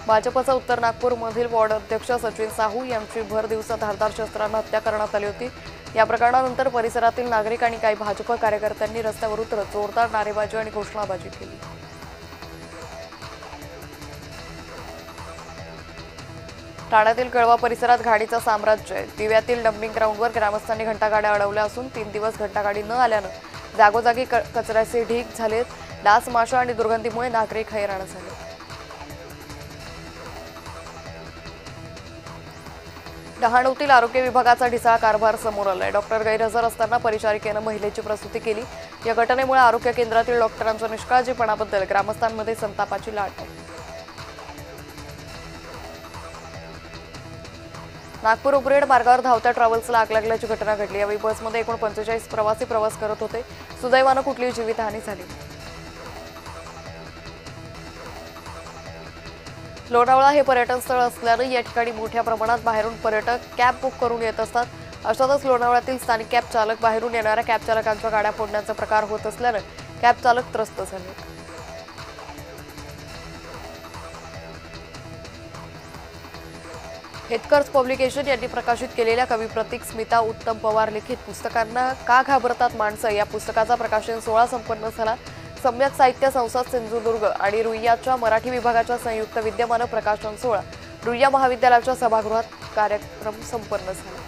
भाजपचा उत्तर नागपूरमधील वॉर्ड अध्यक्ष सचिन साहू यांची भर दिवसा धारदार शस्त्राने हत्या करण्यात आली होती। या प्रकरणानंतर परिसरातील नागरिक आणि काही भाजप कार्यकर्त्यांनी रस्त्यावर उतरत जोरदार नारेबाजी आणि घोषणाबाजी केली। ठाण्यातील कळवा परिसरात गाडीचं साम्राज्य आहे। दिव्यातील डम्पिंग ग्राउंडवर ग्रामस्थांनी घंटागाड्या अडवल्या असून 3 दिवस घंटागाडी न आल्यानं जागोजागी कचऱ्याचे ढीग झालेत। डास, माशा आणि दुर्गंधीमुळे नागरिक हैराण झाले। डहाणूतील आरोग्य विभागाचा ढिसाळ कारभार समोर आलाय। डॉक्टर गैरहजर असताना परिचारिकेनं महिलेची प्रसूती केली। या घटनेमुळे आरोग्य केंद्रातील डॉक्टरांच्या निष्काळजीपणाबद्दल ग्रामस्थांमध्ये संतापाची लाट आहे। नागपूर उपरेड मार्गावर धावत्या ट्रॅव्हल्सला आग लागल्याची घटना घडली। यावेळी बसमध्ये एकूण 45 प्रवासी प्रवास करत होते। सुदैवानं कुठलीही जीवितहानी झाली नाही। लोणावळा हे पर्यटन स्थळ असल्याने या ठिकाणी मोठ्या प्रमाणात बाहेरून पर्यटक कॅब बुक करून येत असतात। अशातच लोणावळ्यातील स्थानिक कॅब चालक बाहेरून येणाऱ्या कॅब चालकांच्या गाड्या फोडण्याचा प्रकार होत असल्याने कॅब चालक त्रस्त झाले। हेतकर्स पब्लिकेशन यांनी प्रकाशित केलेल्या कवी प्रतीक स्मिता उत्तम पवार लिखित पुस्तकांना का घाबरतात माणसं या पुस्तकाचा प्रकाशन सोहळा संपन्न झाला। सम्यक साहित्य संस्था सिंधुदुर्ग आणि रुईयाच्या मराठी विभागाच्या संयुक्त विद्यमानं प्रकाशन सोहळा रुईया महाविद्यालयाच्या सभागृहात कार्यक्रम संपन्न झाला।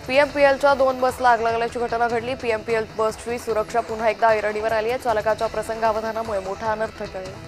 पीएमपीएलच्या 2 बसला आग लागल्याची घटना घडली। पीएमपीएल बसची सुरक्षा पुन्हा एकदा ऐरणीवर आली आहे। चालकाच्या प्रसंगावधानामुळे मोठा अनर्थ टळला।